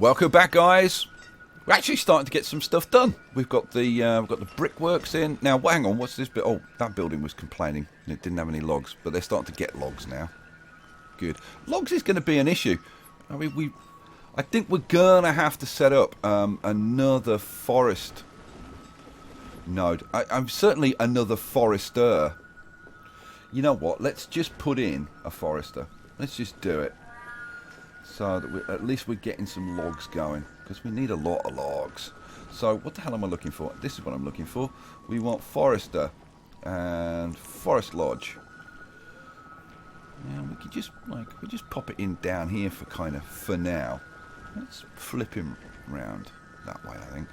Welcome back, guys. We're actually starting to get some stuff done. We've got the brickworks in now. Hang on, what's this bit? Oh, that building was complaining it didn't have any logs, but they're starting to get logs now. Good. Logs is going to be an issue. I mean, I think we're gonna have to set up another forest node. I'm certainly another forester. You know what? Let's just put in a forester. Let's just do it. So that at least we're getting some logs going, because we need a lot of logs. So what the hell am I looking for? This is what I'm looking for. We want forester and forest lodge. Now we could just pop it in down here for now. Let's flip him round that way, I think.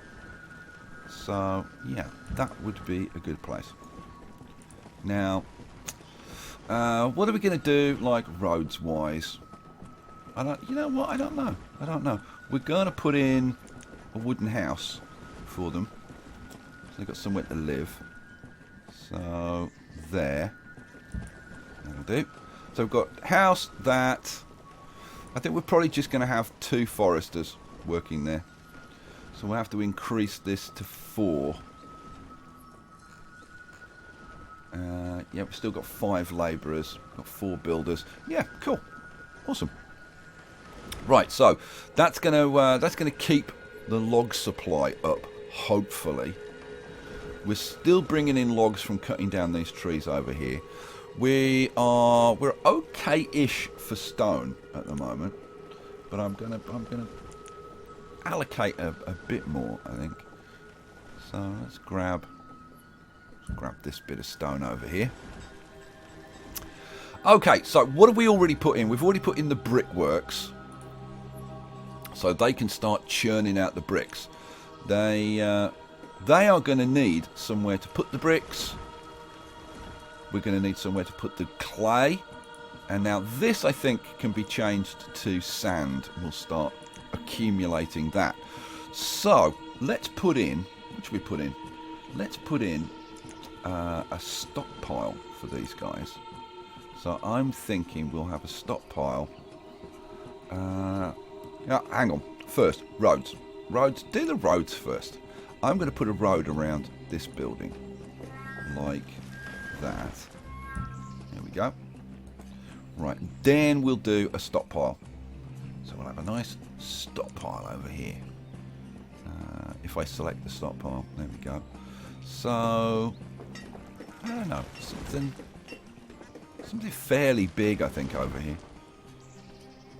So yeah, that would be a good place. Now, what are we going to do, like roads wise? You know what? I don't know. We're going to put in a wooden house for them, so they've got somewhere to live. So there, that'll do. So we've got house that. I think we're probably just going to have 2 foresters working there. So we'll have to increase this to 4. Yeah, we've still got 5 labourers, got 4 builders. Yeah, cool, awesome. Right, so that's gonna keep the log supply up. Hopefully, we're still bringing in logs from cutting down these trees over here. We're okay-ish for stone at the moment, but I'm gonna allocate a bit more, I think. So let's grab this bit of stone over here. Okay, so what have we already put in? We've already put in the brickworks, so they can start churning out the bricks. They are going to need somewhere to put the bricks. We're going to need somewhere to put the clay. And now this, I think, can be changed to sand. We'll start accumulating that. So let's put in, what should we put in? Let's put in a stockpile for these guys. So I'm thinking we'll have a stockpile. Yeah, hang on. First, roads. Roads. Do the roads first. I'm going to put a road around this building, like that. There we go. Right, then we'll do a stockpile. So we'll have a nice stockpile over here. If I select the stockpile, there we go. So I don't know, something fairly big, I think, over here.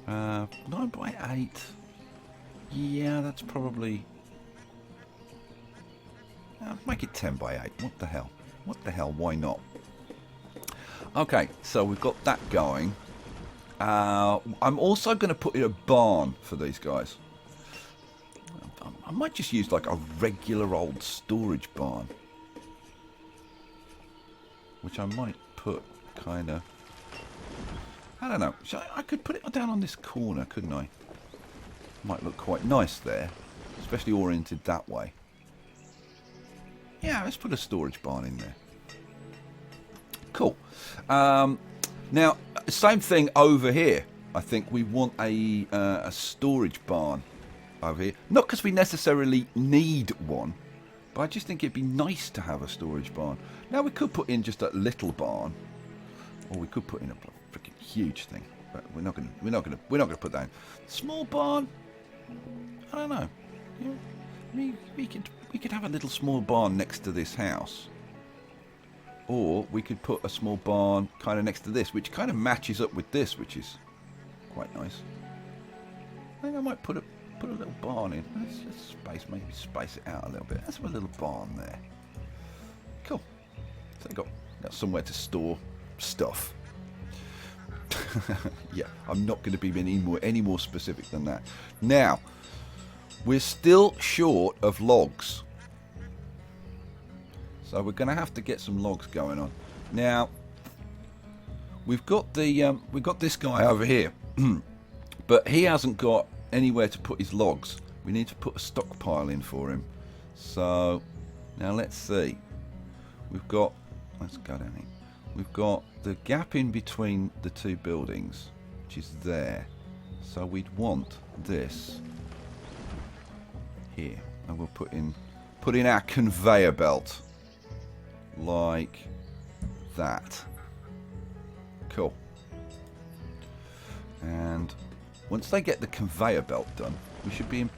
9 by 8. Yeah, that's probably. Make it 10 by 8. What the hell? What the hell? Why not? Okay, so we've got that going. I'm also going to put in a barn for these guys. I might just use like a regular old storage barn, which I might put kind of. I don't know. I could put it down on this corner, couldn't I? Might look quite nice there, especially oriented that way. Yeah, let's put a storage barn in there. Cool. Now, same thing over here. I think we want a storage barn over here. Not because we necessarily need one, but I just think it'd be nice to have a storage barn. Now, we could put in just a little barn, or we could put in a freaking huge thing. But we're not gonna put that in. Small barn. I don't know. Yeah, we could have a little small barn next to this house. Or we could put a small barn kind of next to this, which kind of matches up with this, which is quite nice. I think I might put a little barn in. Let's maybe space it out a little bit. Let's have a little barn there. Cool. So they've got somewhere to store stuff. Yeah, I'm not going to be any more specific than that. Now, we're still short of logs. So we're going to have to get some logs going on. Now, we've got this guy over here, but he hasn't got anywhere to put his logs. We need to put a stockpile in for him. So now let's see. Let's go down here. We've got the gap in between the 2 buildings, which is there. So we'd want this here. And we'll put in our conveyor belt. Like that. Cool. And once they get the conveyor belt done, we should be in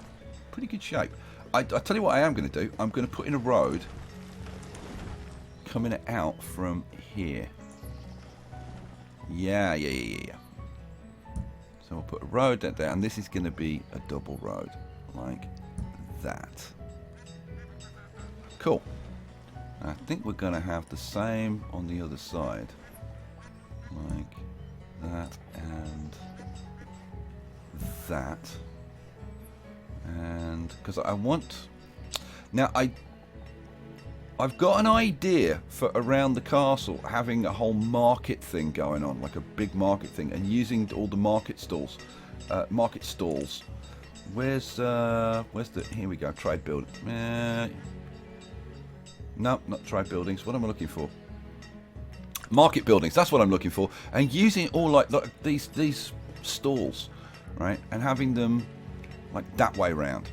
pretty good shape. I tell you what I am going to do. I'm going to put in a road coming out from here. Yeah. So we'll put a road there, and this is going to be a double road, like that. Cool. I think we're going to have the same on the other side, like that and that. And because I want now, I've got an idea for around the castle having a whole market thing going on, like a big market thing, and using all the market stalls. Where's the? Here we go. Trade building. No, not trade buildings. What am I looking for? Market buildings. That's what I'm looking for. And using all like these stalls, right, and having them like that way round.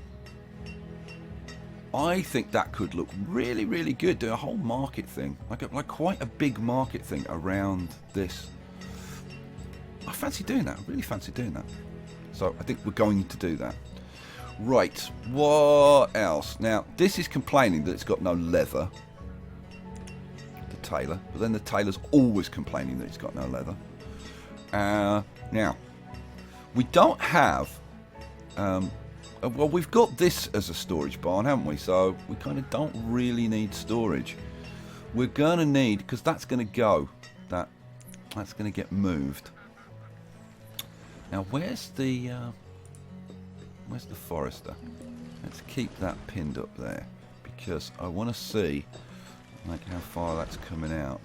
I think that could look really, really good. Do a whole market thing, like quite a big market thing around this. I fancy doing that. I really fancy doing that. So I think we're going to do that. Right. What else? Now this is complaining that it's got no leather. The tailor, but then the tailor's always complaining that it's got no leather. Now we don't have. Well, we've got this as a storage barn, haven't we? So we kind of don't really need storage. We're going to need, because that's going to go, that's going to get moved. Now, where's the forester? Let's keep that pinned up there, because I want to see like how far that's coming out.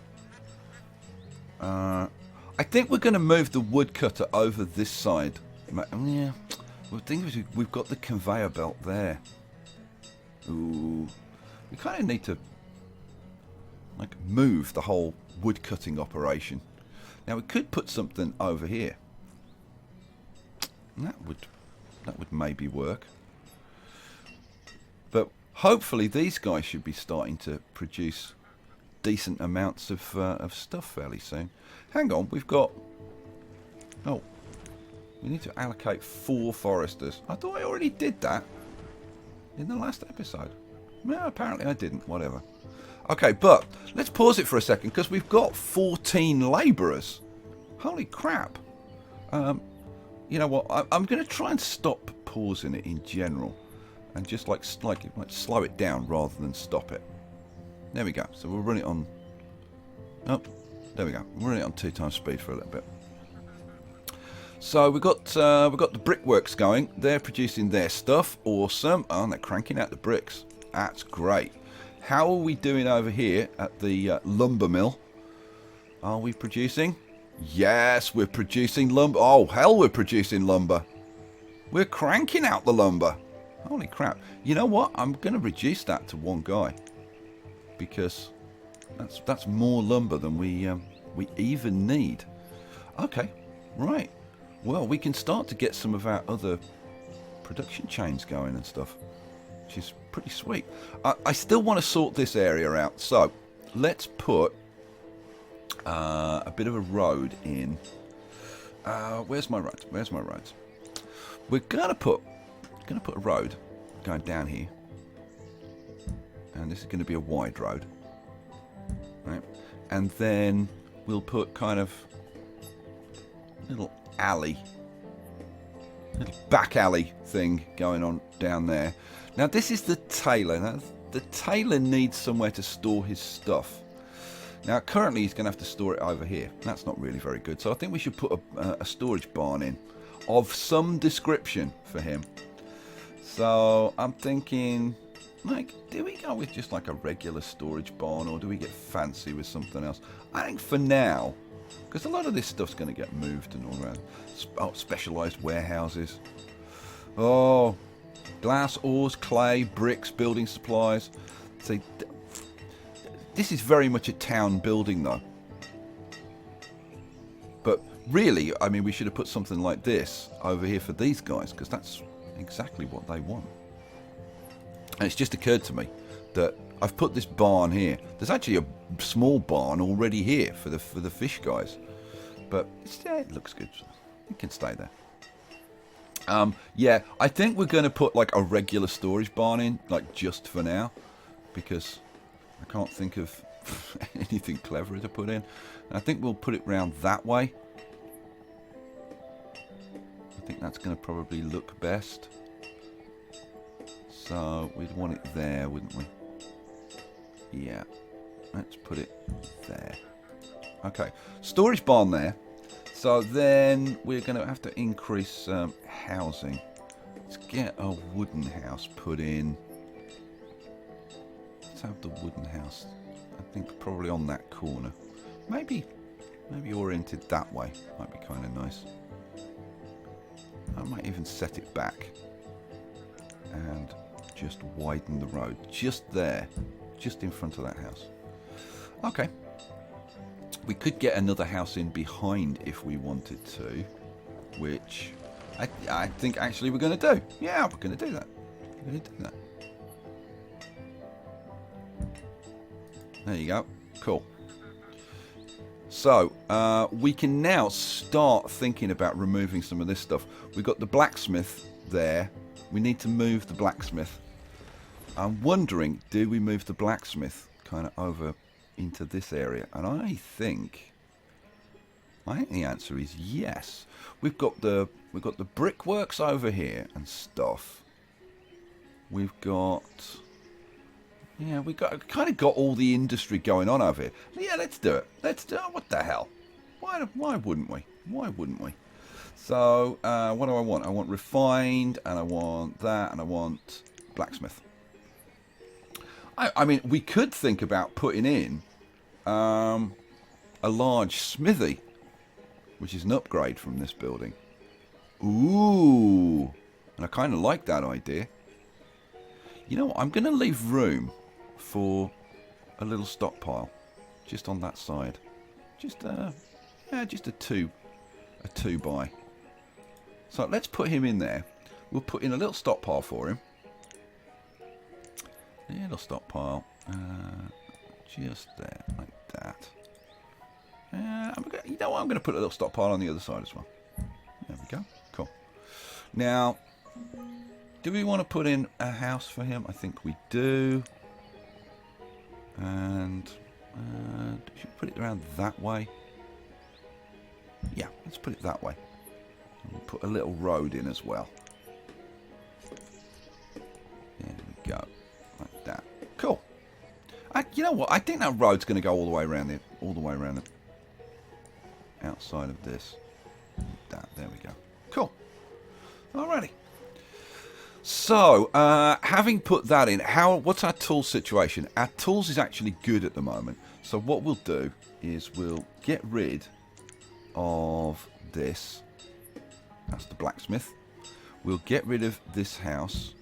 I think we're going to move the woodcutter over this side. Yeah. The thing is, we've got the conveyor belt there. Ooh, we kind of need to like move the whole wood cutting operation. Now we could put something over here. That would maybe work. But hopefully these guys should be starting to produce decent amounts of stuff fairly soon. Hang on, we've got. Oh. We need to allocate 4 foresters. I thought I already did that in the last episode. No, apparently I didn't. Whatever. Okay, but let's pause it for a second because we've got 14 labourers. Holy crap. You know what? I'm going to try and stop pausing it in general and just like slow it down rather than stop it. There we go. So we'll run it on. Oh, there we go. We'll run it on 2 times speed for a little bit. So we've got the brickworks going. They're producing their stuff. Awesome. Oh, and they're cranking out the bricks. That's great. How are we doing over here at the lumber mill? Are we producing? Yes, we're producing lumber. Oh, hell, we're producing lumber. We're cranking out the lumber. Holy crap. You know what? I'm going to reduce that to 1 guy. Because that's more lumber than we even need. Okay, right. Well, we can start to get some of our other production chains going and stuff, which is pretty sweet. I still want to sort this area out, so let's put a bit of a road in. Where's my roads? Where's my roads? We're gonna put a road going down here, and this is going to be a wide road, right? And then we'll put kind of a little back alley thing going on down there. Now this is the tailor. Now the tailor needs somewhere to store his stuff. Now currently he's going to have to store it over here. That's not really very good. So I think we should put a storage barn in of some description for him. So I'm thinking, like, do we go with just like a regular storage barn, or do we get fancy with something else? I think for now, because a lot of this stuff's going to get moved and all around. Specialised warehouses. Oh, glass, ores, clay, bricks, building supplies. See, this is very much a town building, though. But really, I mean, we should have put something like this over here for these guys, because that's exactly what they want. And it's just occurred to me that I've put this barn here. There's actually a small barn already here for the fish guys. But yeah, it looks good. It can stay there. Yeah, I think we're going to put like a regular storage barn in, like just for now. Because I can't think of anything cleverer to put in. And I think we'll put it round that way. I think that's going to probably look best. So we'd want it there, wouldn't we? Yeah. Let's put it there. Okay. Storage barn there. So then we're going to have to increase housing. Let's get a wooden house put in. Let's have the wooden house. I think probably on that corner. Maybe oriented that way. Might be kind of nice. I might even set it back. And just widen the road. Just there. Just in front of that house. Okay. We could get another house in behind if we wanted to. Which I think actually we're going to do. Yeah, we're going to do that. We're going to do that. There you go. Cool. So, we can now start thinking about removing some of this stuff. We've got the blacksmith there. We need to move the blacksmith. I'm wondering, do we move the blacksmith kind of over into this area? And I think the answer is yes. We've got the brickworks over here and stuff. We've got... Yeah, we kind of got all the industry going on over here. Yeah, let's do it. Let's do it. What the hell? Why wouldn't we? Why wouldn't we? So, what do I want? I want refined, and I want that, and I want blacksmith. I mean, we could think about putting in a large smithy, which is an upgrade from this building. Ooh, and I kind of like that idea. You know what? I'm going to leave room for a little stockpile just on that side. Just a two by. So let's put him in there. We'll put in a little stockpile for him. A little stockpile, just there, like that. You know what? I'm going to put a little stockpile on the other side as well. There we go. Cool. Now, do we want to put in a house for him? I think we do. And should we put it around that way? Yeah, let's put it that way. And we'll put a little road in as well. There we go. Like that. Cool. You know what? I think that road's going to go all the way around the outside of this. That. There we go. Cool. Alrighty. So, having put that in, what's our tool situation? Our tools is actually good at the moment. So what we'll do is we'll get rid of this. That's the blacksmith. We'll get rid of this house.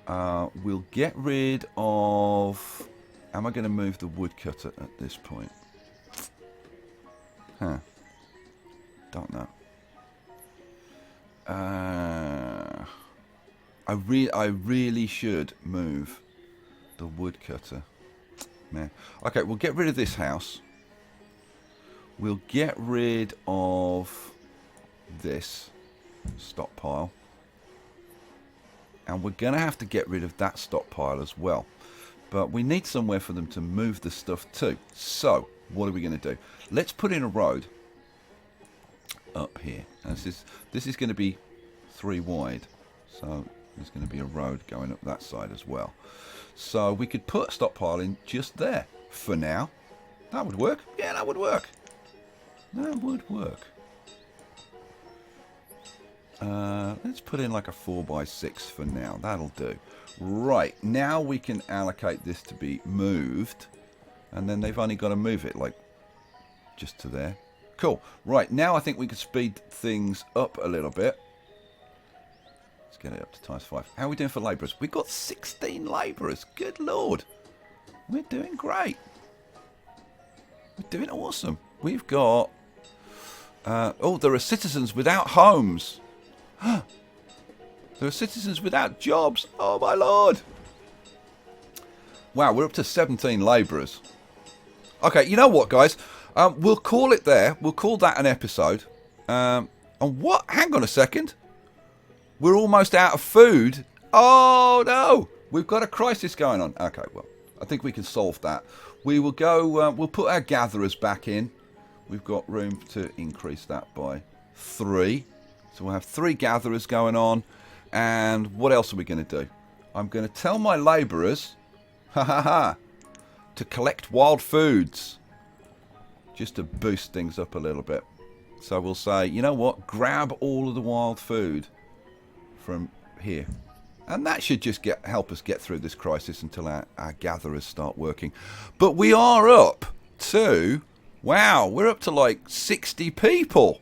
We'll get rid of... Am I going to move the woodcutter at this point? Huh. Don't know. I really should move the woodcutter. Man. Okay, we'll get rid of this house. We'll get rid of this stockpile. And we're going to have to get rid of that stockpile as well. But we need somewhere for them to move the stuff to. So, what are we going to do? Let's put in a road up here. And this is going to be 3 wide. So, there's going to be a road going up that side as well. So, we could put a stockpile in just there for now. That would work. Yeah, that would work. That would work. Let's put in like a 4x6 for now. That'll do. Right, now we can allocate this to be moved. And then they've only got to move it like just to there. Cool. Right, now I think we can speed things up a little bit. Let's get it up to ×5. How are we doing for labourers? We've got 16 labourers. Good Lord. We're doing great. We're doing awesome. We've got... oh, there are citizens without homes. There are citizens without jobs. Oh, my Lord. Wow, we're up to 17 labourers. Okay, you know what, guys? We'll call it there. We'll call that an episode. And what? Hang on a second. We're almost out of food. Oh, no. We've got a crisis going on. Okay, well, I think we can solve that. We will go, we'll put our gatherers back in. We've got room to increase that by 3. So we'll have 3 gatherers going on. And what else are we going to do? I'm going to tell my labourers, to collect wild foods. Just to boost things up a little bit. So we'll say, you know what? Grab all of the wild food from here. And that should just help us get through this crisis until our gatherers start working. But we are up to... Wow, we're up to like 60 people.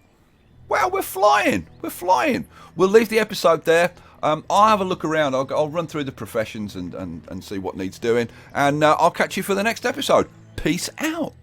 Wow, we're flying. We're flying. We'll leave the episode there. I'll have a look around. I'll run through the professions and see what needs doing. And I'll catch you for the next episode. Peace out.